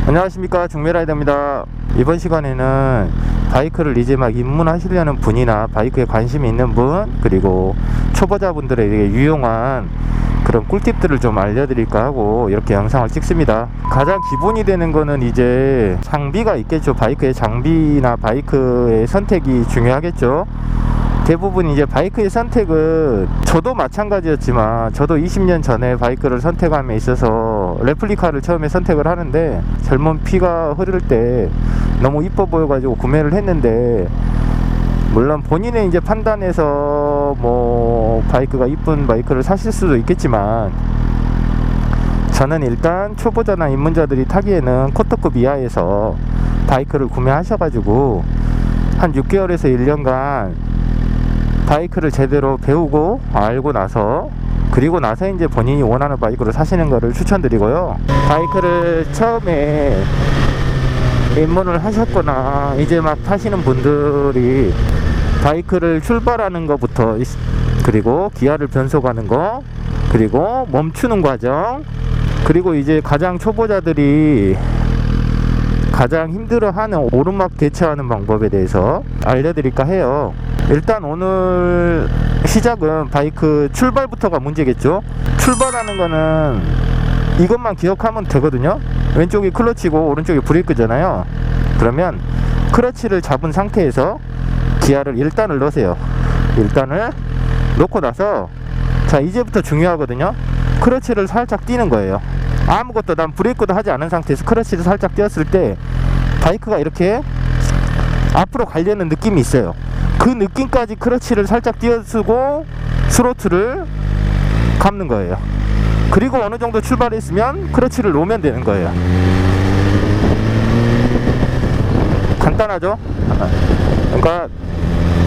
안녕하십니까, 중매라이더입니다. 이번 시간에는 바이크를 이제 막 입문하시려는 분이나 바이크에 관심이 있는 분, 그리고 초보자분들에게 유용한 그런 꿀팁들을 좀 알려드릴까 하고 이렇게 영상을 찍습니다. 가장 기본이 되는 거는 이제 장비가 있겠죠. 바이크의 장비나 바이크의 선택이 중요하겠죠. 대부분 이제 바이크의 선택은, 저도 마찬가지였지만 저도 20년 전에 바이크를 선택함에 있어서 레플리카를 처음에 선택을 하는데, 젊은 피가 흐를 때 너무 이뻐 보여가지고 구매를 했는데, 물론 본인의 이제 판단해서 뭐 바이크가 이쁜 바이크를 사실 수도 있겠지만, 저는 일단 초보자나 입문자들이 타기에는 쿼터급 이하에서 바이크를 구매하셔가지고 한 6개월에서 1년간 바이크를 제대로 배우고 알고 나서, 그리고 나서 이제 본인이 원하는 바이크를 사시는 것을 추천드리고요. 바이크를 처음에 입문을 하셨거나 이제 막 타시는 분들이 바이크를 출발하는 것부터, 그리고 기아를 변속하는 거, 그리고 멈추는 과정, 그리고 이제 가장 초보자들이 가장 힘들어하는 오르막 대처하는 방법에 대해서 알려드릴까 해요. 일단 오늘 시작은 바이크 출발부터가 문제겠죠. 출발하는 거는 이것만 기억하면 되거든요. 왼쪽이 클러치고 오른쪽이 브레이크잖아요. 그러면 클러치를 잡은 상태에서 기아를 1단을 넣으세요. 1단을 놓고 나서, 자, 이제부터 중요하거든요. 클러치를 살짝 띄는 거예요. 아무것도, 난 브레이크도 하지 않은 상태에서 클러치를 살짝 띄었을 때 바이크가 이렇게 앞으로 가려는 느낌이 있어요. 그 느낌까지 클러치를 살짝 띄어쓰고 스로틀을 감는 거예요. 그리고 어느 정도 출발했으면 클러치를 놓으면 되는 거예요. 간단하죠? 그러니까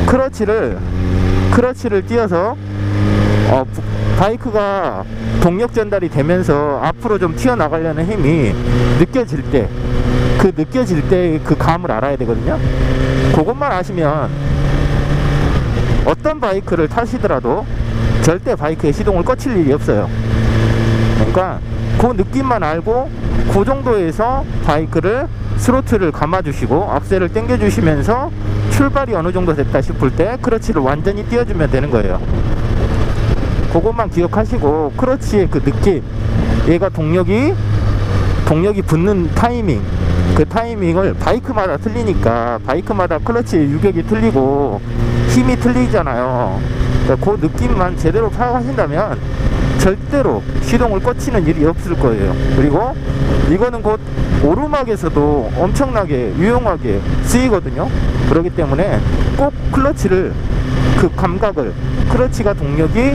클러치를 띄어서 바이크가 동력 전달이 되면서 앞으로 좀 튀어나가려는 힘이 느껴질 때, 그 감을 알아야 되거든요. 그것만 아시면 어떤 바이크를 타시더라도 절대 바이크의 시동을 꺼칠 일이 없어요. 그러니까 그 느낌만 알고 그 정도에서 바이크를 스로틀을 감아주시고 악셀을 당겨주시면서 출발이 어느 정도 됐다 싶을 때 클러치를 완전히 띄워주면 되는 거예요. 그것만 기억하시고, 클러치의 그 느낌, 얘가 동력이 붙는 타이밍, 그 타이밍을 바이크마다 틀리니까, 바이크마다 클러치의 유격이 틀리고 힘이 틀리잖아요. 그러니까 그 느낌만 제대로 파악하신다면 절대로 시동을 꺼치는 일이 없을 거예요. 그리고 이거는 곧 오르막에서도 엄청나게 유용하게 쓰이거든요. 그렇기 때문에 꼭 클러치를, 그 감각을, 클러치가 동력이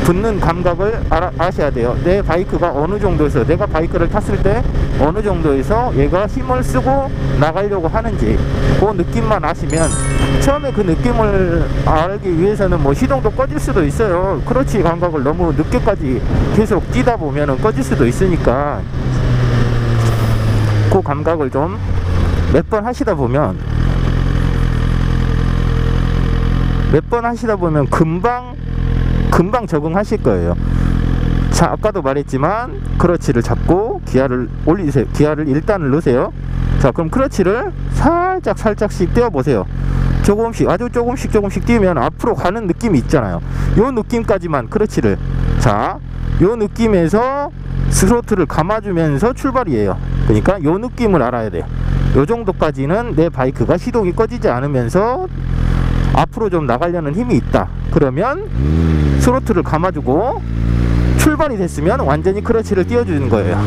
붙는 감각을 아셔야 돼요. 내 바이크가 어느 정도에서, 내가 바이크를 탔을 때 어느 정도에서 얘가 힘을 쓰고 나가려고 하는지, 그 느낌만 아시면, 처음에 그 느낌을 알기 위해서는 뭐 시동도 꺼질 수도 있어요. 클러치 감각을 너무 늦게까지 계속 뛰다 보면은 꺼질 수도 있으니까, 그 감각을 좀 몇 번 하시다 보면 금방 적응하실 거예요. 자, 아까도 말했지만 클러치를 잡고 기아를 올리세요. 기아를 1단을 넣으세요. 자, 그럼 클러치를 살짝씩 떼어보세요. 아주 조금씩 띄우면 앞으로 가는 느낌이 있잖아요. 요 느낌까지만 클러치를, 자, 요 느낌에서 스로틀을 감아주면서 출발이에요. 그러니까 요 느낌을 알아야 돼요. 요 정도까지는 내 바이크가 시동이 꺼지지 않으면서 앞으로 좀 나가려는 힘이 있다. 그러면 스로틀을 감아주고 출발이 됐으면 완전히 클러치를 띄워주는 거예요.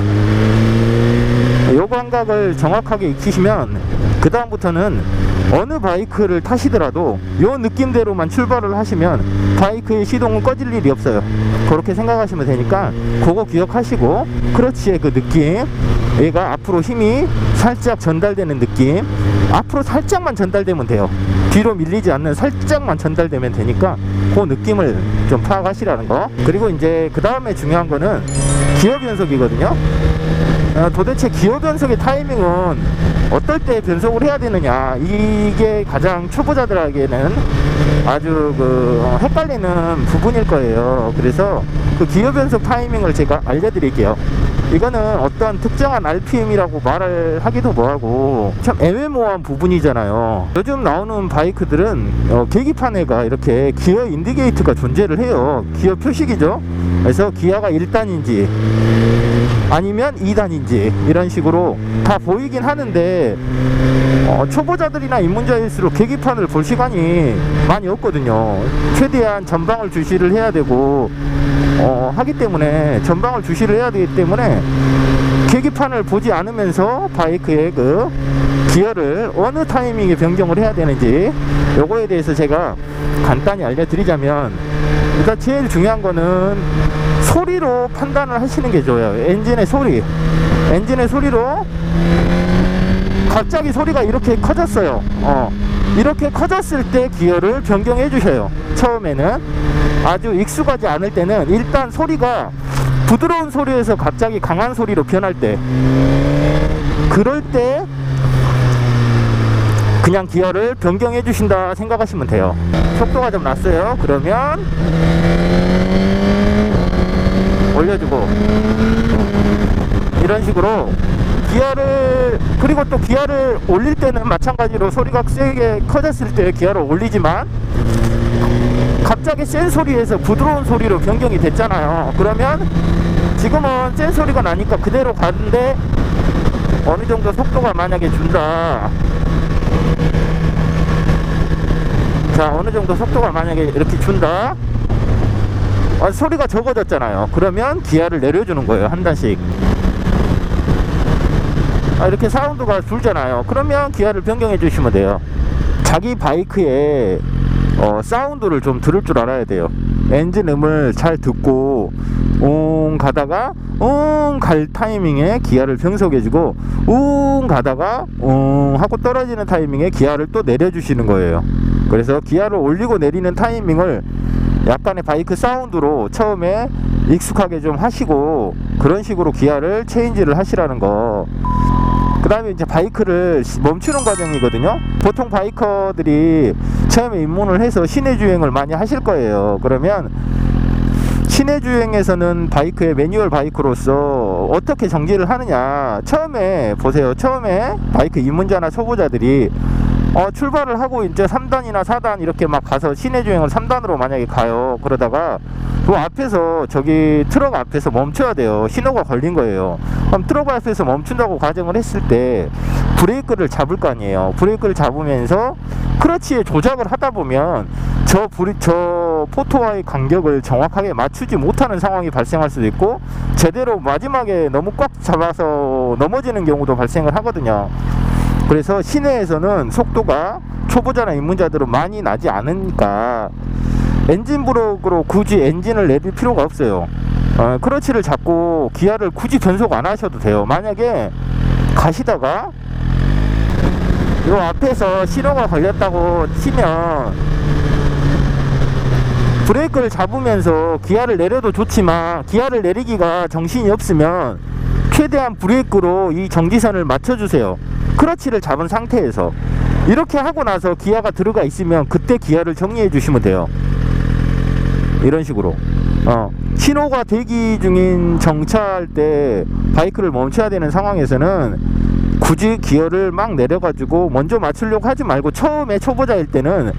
요 감각을 정확하게 익히시면 그 다음부터는 어느 바이크를 타시더라도 요 느낌대로만 출발을 하시면 바이크의 시동은 꺼질 일이 없어요. 그렇게 생각하시면 되니까 그거 기억하시고, 클러치의 그 느낌, 얘가 앞으로 힘이 살짝 전달되는 느낌, 앞으로 살짝만 전달되면 돼요. 뒤로 밀리지 않는 살짝만 전달되면 되니까 그 느낌을 좀 파악하시라는 거. 그리고 이제 그 다음에 중요한 거는 기어 변속이거든요. 도대체 기어 변속의 타이밍은 어떨 때 변속을 해야 되느냐, 이게 가장 초보자들에게는 아주 헷갈리는 부분일 거예요. 그래서 그 기어 변속 타이밍을 제가 알려드릴게요. 이거는 어떠한 특정한 RPM이라고 말을 하기도 뭐하고 참 애매모호한 부분이잖아요. 요즘 나오는 바이크들은 계기판에가 이렇게 기어 인디게이터가 존재를 해요. 기어 표식이죠. 그래서 기어가 1단인지 아니면 2단인지 이런 식으로 다 보이긴 하는데 초보자들이나 입문자일수록 계기판을 볼 시간이 많이 없거든요. 최대한 전방을 주시를 해야 되고 하기 때문에 전방을 주시를 해야 되기 때문에 계기판을 보지 않으면서 바이크의 그 기어를 어느 타이밍에 변경을 해야 되는지 요거에 대해서 제가 간단히 알려드리자면, 일단 제일 중요한 거는 소리로 판단을 하시는 게 좋아요. 엔진의 소리로 갑자기 소리가 이렇게 커졌어요. 이렇게 커졌을 때 기어를 변경해 주셔요. 처음에는 아주 익숙하지 않을 때는 일단 소리가 부드러운 소리에서 갑자기 강한 소리로 변할 때, 그럴 때 그냥 기어를 변경해 주신다 생각하시면 돼요. 속도가 좀 났어요. 그러면 올려주고 이런 식으로 기어를, 그리고 또 기어를 올릴 때는 마찬가지로 소리가 세게 커졌을 때 기어를 올리지만 갑자기 센 소리에서 부드러운 소리로 변경이 됐잖아요. 그러면 지금은 센 소리가 나니까 그대로 가는데 어느 정도 속도가 만약에 준다. 자, 어느 정도 속도가 만약에 이렇게 준다. 소리가 적어졌잖아요. 그러면 기어를 내려주는 거예요. 한 단씩. 이렇게 사운드가 줄잖아요. 그러면 기어를 변경해 주시면 돼요. 자기 바이크에 사운드를 좀 들을 줄 알아야 돼요. 엔진 음을 잘 듣고 가다가 갈 타이밍에 기어를 변속해주고 가다가 하고 떨어지는 타이밍에 기어를 또 내려주시는 거예요. 그래서 기어를 올리고 내리는 타이밍을 약간의 바이크 사운드로 처음에 익숙하게 좀 하시고, 그런 식으로 기어를 체인지를 하시라는 거. 그 다음에 이제 바이크를 멈추는 과정이거든요. 보통 바이커들이 처음에 입문을 해서 시내 주행을 많이 하실 거예요. 그러면 시내 주행에서는 바이크의 매뉴얼 바이크로서 어떻게 정지를 하느냐, 처음에 보세요. 처음에 바이크 입문자나 초보자들이 출발을 하고 이제 3단이나 4단 이렇게 막 가서 시내 주행을 3단으로 만약에 가요. 그러다가 그 앞에서 저기 트럭 앞에서 멈춰야 돼요. 신호가 걸린 거예요. 그럼 트럭 앞에서 멈춘다고 가정을 했을 때 브레이크를 잡을 거 아니에요. 브레이크를 잡으면서 크러치에 조작을 하다 보면 저 포토와의 간격을 정확하게 맞추지 못하는 상황이 발생할 수도 있고, 제대로 마지막에 너무 꽉 잡아서 넘어지는 경우도 발생을 하거든요. 그래서 시내에서는 속도가 초보자나 입문자들은 많이 나지 않으니까 엔진 브레이크로 굳이 엔진을 내릴 필요가 없어요. 크러치를 잡고 기어를 굳이 변속 안 하셔도 돼요. 만약에 가시다가 요 앞에서 신호가 걸렸다고 치면 브레이크를 잡으면서 기어를 내려도 좋지만, 기어를 내리기가 정신이 없으면 최대한 브레이크로 이 정지선을 맞춰주세요. 크러치를 잡은 상태에서. 이렇게 하고 나서 기어가 들어가 있으면 그때 기어를 정리해 주시면 돼요. 이런 식으로 신호가 대기 중인 정차할 때 바이크를 멈춰야 되는 상황에서는 굳이 기어를 막 내려가지고 먼저 맞추려고 하지 말고, 처음에 초보자일 때는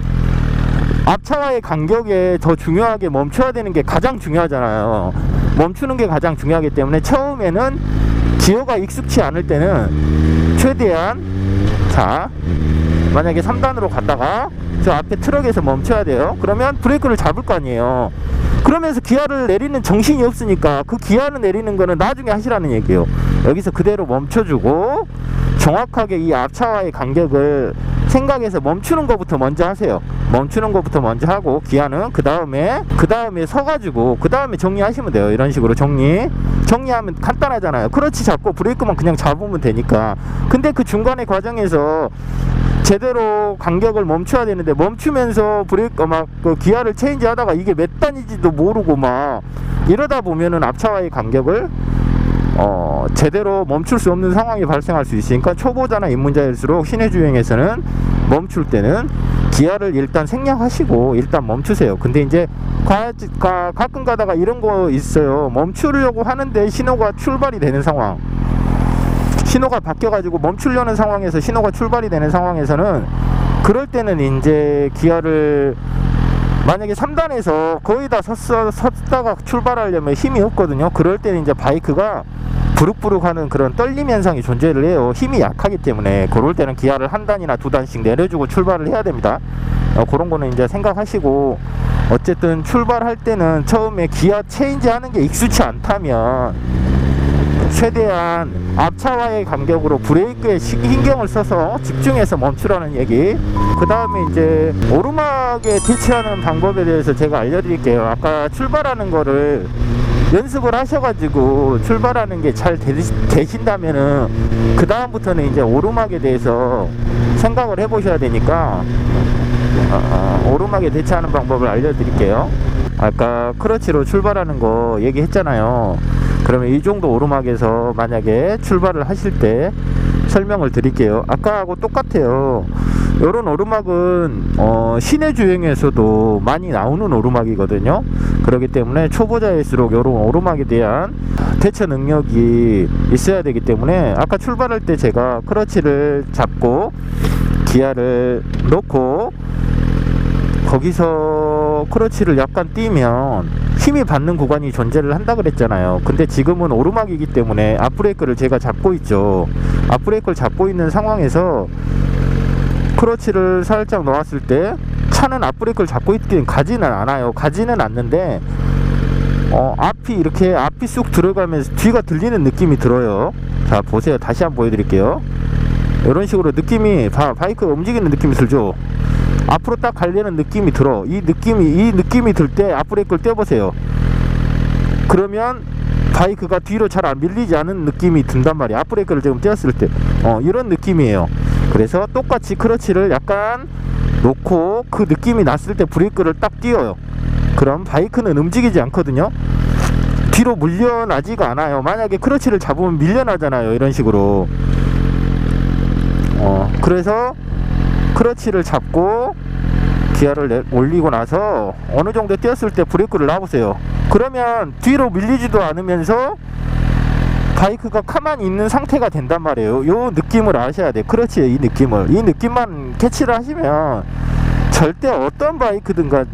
앞차와의 간격에 더 중요하게 멈춰야 되는 게 가장 중요하잖아요. 멈추는 게 가장 중요하기 때문에 처음에는 기어가 익숙치 않을 때는 최대한, 자 만약에 3단으로 갔다가 저 앞에 트럭에서 멈춰야 돼요. 그러면 브레이크를 잡을 거 아니에요. 그러면서 기어를 내리는 정신이 없으니까 그 기어를 내리는 거는 나중에 하시라는 얘기예요. 여기서 그대로 멈춰주고 정확하게 이 앞차와의 간격을 생각해서 멈추는 것부터 먼저 하세요. 멈추는 것부터 먼저 하고 기어는 그 다음에 서가지고 그 다음에 정리하시면 돼요. 이런 식으로 정리하면 간단하잖아요. 크러치 잡고 브레이크만 그냥 잡으면 되니까. 근데 그 중간의 과정에서 제대로 간격을 멈춰야 되는데, 멈추면서 브레이크 그 기어를 체인지 하다가 이게 몇 단인지도 모르고 막 이러다 보면은 앞차와의 간격을 제대로 멈출 수 없는 상황이 발생할 수 있으니까 초보자나 입문자일수록 시내 주행에서는 멈출 때는 기아를 일단 생략하시고 일단 멈추세요. 근데 이제 가끔 가다가 이런 거 있어요. 멈추려고 하는데 신호가 출발이 되는 상황, 신호가 바뀌어가지고 멈추려는 상황에서 신호가 출발이 되는 상황에서는, 그럴 때는 이제 기아를 만약에 3단에서 거의 다 섰다가 출발하려면 힘이 없거든요. 그럴 때는 이제 바이크가 부룩부룩 하는 그런 떨림 현상이 존재를 해요. 힘이 약하기 때문에. 그럴 때는 기아를 한 단이나 두 단씩 내려주고 출발을 해야 됩니다. 그런 거는 이제 생각하시고, 어쨌든 출발할 때는 처음에 기아 체인지 하는 게 익숙치 않다면 최대한 앞차와의 간격으로 브레이크에 신경을 써서 집중해서 멈추라는 얘기. 그 다음에 이제 오르막에 대체하는 방법에 대해서 제가 알려드릴게요. 아까 출발하는 거를 연습을 하셔가지고 출발하는 게 잘 되신다면은 그 다음부터는 이제 오르막에 대해서 생각을 해보셔야 되니까 오르막에 대처하는 방법을 알려드릴게요. 아까 크러치로 출발하는 거 얘기했잖아요. 그러면 이 정도 오르막에서 만약에 출발을 하실 때 설명을 드릴게요. 아까하고 똑같아요. 요런 오르막은 시내 주행에서도 많이 나오는 오르막이거든요. 그렇기 때문에 초보자일수록 요런 오르막에 대한 대처 능력이 있어야 되기 때문에, 아까 출발할 때 제가 크러치를 잡고 기아를 놓고 거기서 크러치를 약간 띄면 힘이 받는 구간이 존재를 한다 그랬잖아요. 근데 지금은 오르막이기 때문에 앞브레이크를 제가 잡고 있죠. 앞브레이크를 잡고 있는 상황에서 크러치를 살짝 놓았을 때 차는 앞브레이크를 잡고 있긴 가지는 않아요. 가지는 않는데 앞이 쑥 들어가면서 뒤가 들리는 느낌이 들어요. 자, 보세요. 다시 한번 보여드릴게요. 이런 식으로 느낌이, 바이크가 움직이는 느낌이 들죠. 앞으로 딱 가려는 느낌이 들어. 이 느낌이 들 때 앞브레이크를 떼보세요. 그러면 바이크가 뒤로 잘 안 밀리지 않은 느낌이 든단 말이야. 앞브레이크를 지금 떼었을 때 이런 느낌이에요. 그래서 똑같이 크러치를 약간 놓고 그 느낌이 났을 때 브레이크를 딱 띄워요. 그럼 바이크는 움직이지 않거든요. 뒤로 밀려나지가 않아요. 만약에 크러치를 잡으면 밀려나잖아요. 이런 식으로. 그래서 크러치를 잡고 기아를 올리고 나서 어느 정도 뛰었을 때 브레이크를 놔보세요. 그러면 뒤로 밀리지도 않으면서 바이크가 가만히 있는 상태가 된단 말이에요. 요 느낌을 아셔야 돼. 크러치의 이 느낌만 캐치를 하시면 절대 어떤 바이크를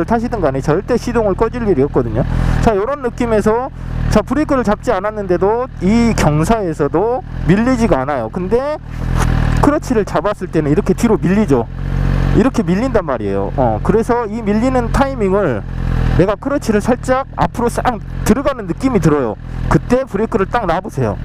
타시든 간에 절대 시동을 꺼질 일이 없거든요. 자, 요런 느낌에서, 자, 브레이크를 잡지 않았는데도 이 경사에서도 밀리지가 않아요. 근데 크러치를 잡았을 때는 이렇게 뒤로 밀리죠. 이렇게 밀린단 말이에요. 그래서 이 밀리는 타이밍을 내가 크러치를 살짝 앞으로 싹 들어가는 느낌이 들어요. 그때 브레이크를 딱 놔보세요.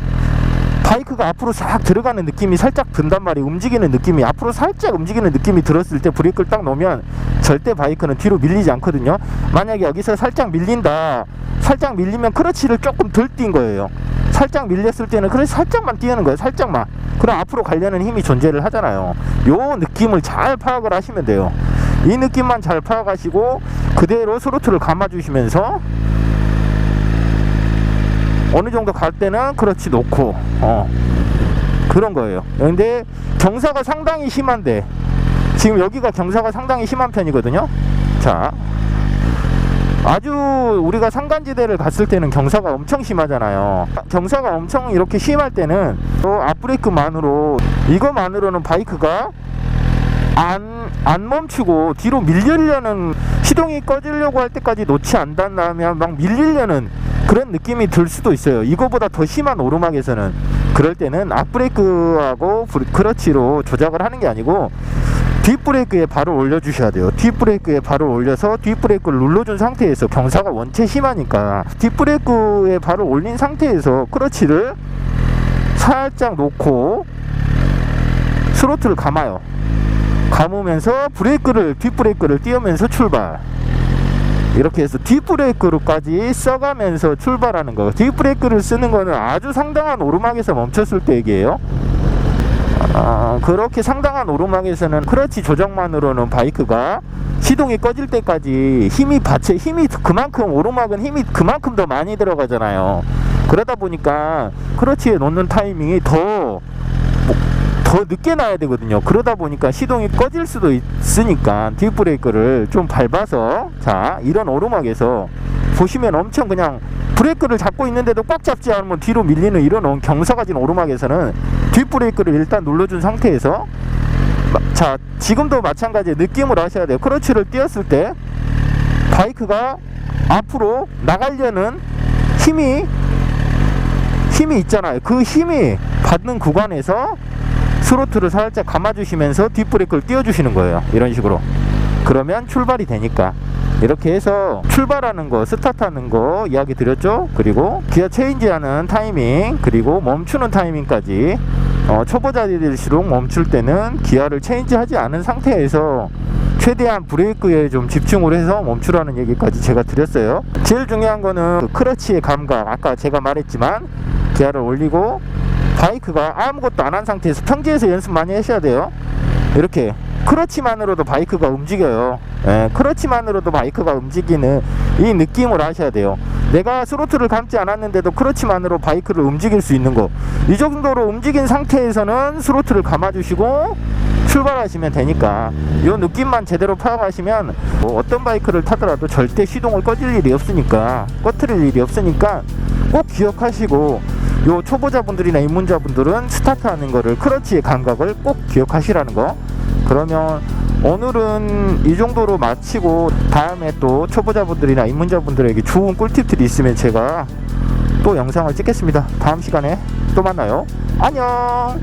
바이크가 앞으로 싹 들어가는 느낌이 살짝 든단 말이에요. 움직이는 느낌이, 앞으로 살짝 움직이는 느낌이 들었을 때 브레이크를 딱 놓으면 절대 바이크는 뒤로 밀리지 않거든요. 만약에 여기서 살짝 밀린다, 살짝 밀리면 크러치를 조금 덜 띈 거예요. 살짝 밀렸을 때는 그래서 살짝만 띄우는 거예요. 살짝만. 그럼 앞으로 가려는 힘이 존재를 하잖아요. 요 느낌을 잘 파악을 하시면 돼요. 이 느낌만 잘 파악하시고 그대로 스로틀을 감아주시면서 어느 정도 갈 때는 크러치 놓고 그런 거예요. 근데 경사가 상당히 심한데, 지금 여기가 경사가 상당히 심한 편이거든요. 자, 아주 우리가 산간지대를 갔을 때는 경사가 엄청 심하잖아요. 경사가 엄청 이렇게 심할 때는 앞브레이크만으로, 이거만으로는 바이크가 안 멈추고 뒤로 밀리려는, 시동이 꺼지려고 할 때까지 놓지 않는다면 막 밀리려는 그런 느낌이 들 수도 있어요. 이거보다 더 심한 오르막에서는. 그럴 때는 앞브레이크하고 크러치로 조작을 하는 게 아니고 뒷브레이크에 발을 올려주셔야 돼요. 뒷브레이크에 발을 올려서 뒷브레이크를 눌러준 상태에서, 경사가 원체 심하니까 뒷브레이크에 발을 올린 상태에서 크러치를 살짝 놓고 스로틀을 감아요. 감으면서 뒷브레이크를 띄우면서 출발. 이렇게 해서 뒷브레이크로까지 써가면서 출발하는 거. 뒷브레이크를 쓰는 거는 아주 상당한 오르막에서 멈췄을 때 얘기예요. 그렇게 상당한 오르막에서는 크러치 조정만으로는 바이크가 시동이 꺼질 때까지 힘이 그만큼, 오르막은 힘이 그만큼 더 많이 들어가잖아요. 그러다 보니까 크러치에 놓는 타이밍이 더 더 늦게 놔야 되거든요. 그러다 보니까 시동이 꺼질 수도 있으니까 뒷브레이크를 좀 밟아서, 자, 이런 오르막에서 보시면 엄청 그냥 브레이크를 잡고 있는데도 꽉 잡지 않으면 뒤로 밀리는 이런 경사가진 오르막에서는 뒷브레이크를 일단 눌러준 상태에서, 자, 지금도 마찬가지 느낌으로 하셔야 돼요. 크러치를 띄었을 때 바이크가 앞으로 나가려는 힘이 있잖아요. 그 힘이 받는 구간에서 스로틀을 살짝 감아주시면서 뒷브레이크를 띄워주시는 거예요. 이런 식으로. 그러면 출발이 되니까. 이렇게 해서 출발하는 거, 스타트하는 거 이야기 드렸죠. 그리고 기아 체인지하는 타이밍, 그리고 멈추는 타이밍까지, 초보자들일수록 멈출 때는 기아를 체인지하지 않은 상태에서 최대한 브레이크에 좀 집중을 해서 멈추라는 얘기까지 제가 드렸어요. 제일 중요한 거는 그 크러치의 감각, 아까 제가 말했지만 기아를 올리고 바이크가 아무것도 안 한 상태에서 평지에서 연습 많이 하셔야 돼요. 이렇게 크러치만으로도 바이크가 움직여요. 크러치만으로도 바이크가 움직이는 이 느낌을 하셔야 돼요. 내가 스로틀을 감지 않았는데도 크러치만으로 바이크를 움직일 수 있는 거, 이 정도로 움직인 상태에서는 스로틀을 감아주시고 출발하시면 되니까, 이 느낌만 제대로 파악하시면 어떤 바이크를 타더라도 절대 시동을 꺼질 일이 없으니까, 꺼트릴 일이 없으니까 꼭 기억하시고, 요 초보자분들이나 입문자분들은 스타트하는 거를, 크러치의 감각을 꼭 기억하시라는 거. 그러면 오늘은 이 정도로 마치고, 다음에 또 초보자분들이나 입문자분들에게 좋은 꿀팁들이 있으면 제가 또 영상을 찍겠습니다. 다음 시간에 또 만나요. 안녕.